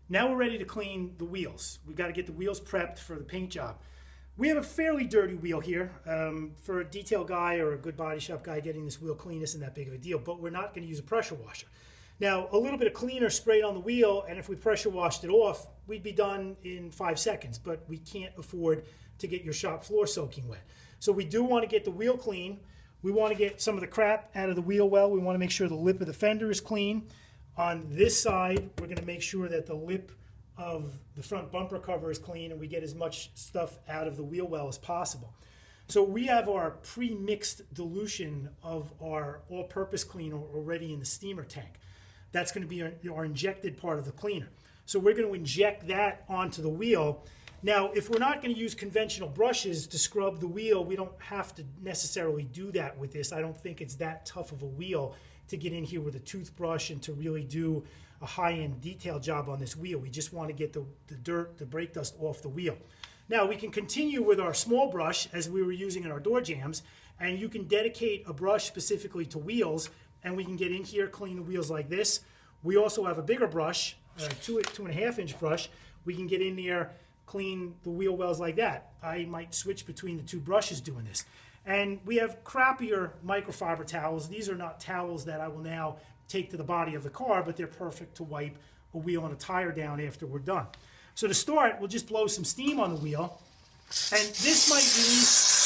Now we're ready to clean the wheels. We've got to get the wheels prepped for the paint job. We have a fairly dirty wheel here. For a detail guy or a good body shop guy, getting this wheel clean isn't that big of a deal, but we're not going to use a pressure washer. Now, a little bit of cleaner sprayed on the wheel, and if we pressure washed it off, we'd be done in 5 seconds, but we can't afford to get your shop floor soaking wet. So we do want to get the wheel clean. We want to get some of the crap out of the wheel well. We want to make sure the lip of the fender is clean. On this side, we're going to make sure that the lip of the front bumper cover is clean and we get as much stuff out of the wheel well as possible. So we have our pre-mixed dilution of our all-purpose cleaner already in the steamer tank. That's going to be our injected part of the cleaner. So we're going to inject that onto the wheel. Now, if we're not going to use conventional brushes to scrub the wheel, we don't have to necessarily do that with this. I don't think it's that tough of a wheel to get in here with a toothbrush and to really do a high-end detail job on this wheel. We just want to get the dirt, the brake dust off the wheel. Now, we can continue with our small brush as we were using in our door jams, and you can dedicate a brush specifically to wheels, and we can get in here, clean the wheels like this. We also have a bigger brush, a 2.5 inch brush. We can get in there, clean the wheel wells like that. I might switch between the two brushes doing this. And we have crappier microfiber towels. These are not towels that I will now take to the body of the car, but they're perfect to wipe a wheel and a tire down after we're done. So to start, we'll just blow some steam on the wheel. And this might release,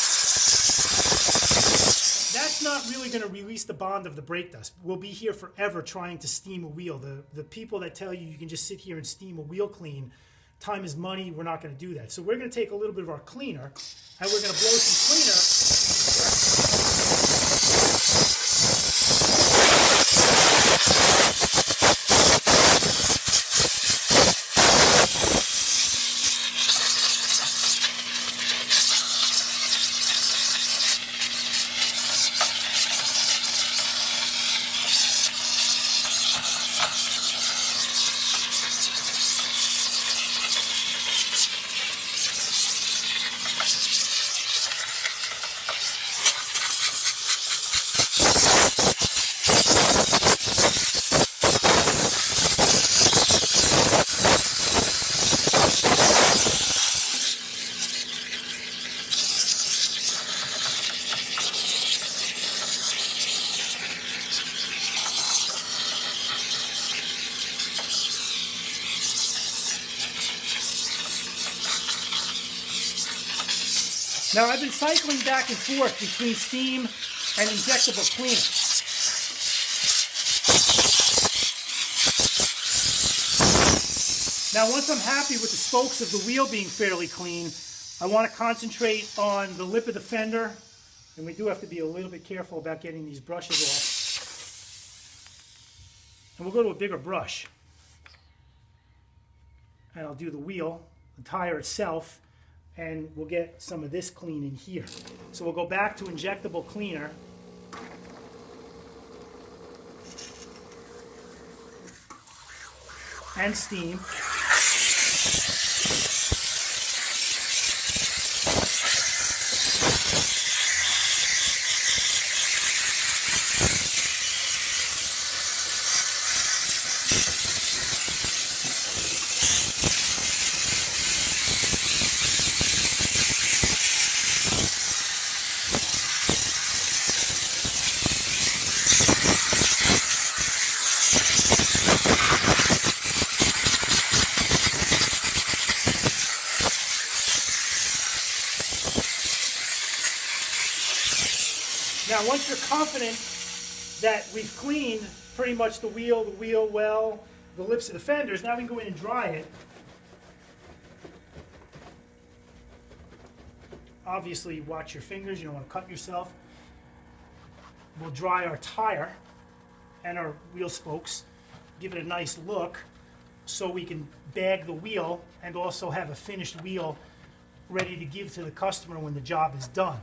that's not really going to release the bond of the brake dust. We'll be here forever trying to steam a wheel. The people that tell you you can just sit here and steam a wheel clean, time is money, we're not going to do that. So we're going to take a little bit of our cleaner, and we're going to blow some cleaner. Now, I've been cycling back and forth between steam and injectable cleaner. Now, once I'm happy with the spokes of the wheel being fairly clean, I want to concentrate on the lip of the fender, and we do have to be a little bit careful about getting these brushes off. And we'll go to a bigger brush. And I'll do the wheel, the tire itself, and we'll get some of this clean in here. So we'll go back to injectable cleaner. And steam. Now, once you're confident that we've cleaned pretty much the wheel well, the lips of the fenders, now we can go in and dry it. Obviously, watch your fingers, you don't want to cut yourself. We'll dry our tire and our wheel spokes, give it a nice look so we can bag the wheel and also have a finished wheel ready to give to the customer when the job is done.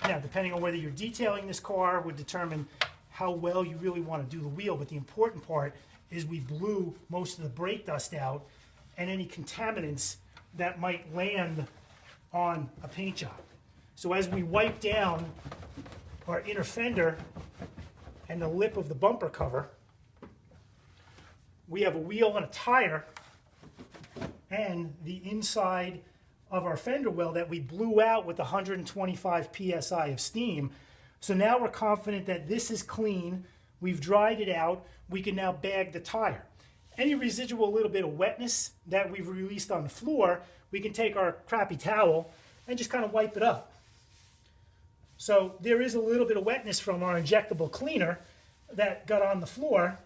Now, depending on whether you're detailing this car would determine how well you really want to do the wheel, but the important part is we blew most of the brake dust out and any contaminants that might land on a paint job. So as we wipe down our inner fender and the lip of the bumper cover, we have a wheel and a tire and the inside of our fender well that we blew out with 125 PSI of steam. So now we're confident that this is clean. We've dried it out. We can now bag the tire. Any residual little bit of wetness that we've released on the floor, we can take our crappy towel and just kind of wipe it up. So there is a little bit of wetness from our injectable cleaner that got on the floor,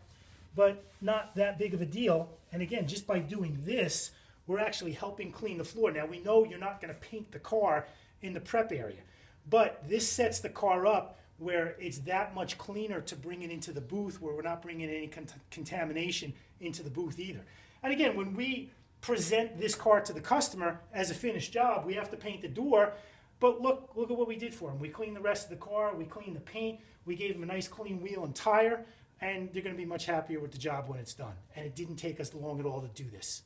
but not that big of a deal. And again, just by doing this, we're actually helping clean the floor. Now we know you're not going to paint the car in the prep area, but this sets the car up where it's that much cleaner to bring it into the booth, where we're not bringing any contamination into the booth either. And again, when we present this car to the customer as a finished job, we have to paint the door, but look at what we did for them. We cleaned the rest of the car, we cleaned the paint, we gave them a nice clean wheel and tire, and they're going to be much happier with the job when it's done. And it didn't take us long at all to do this.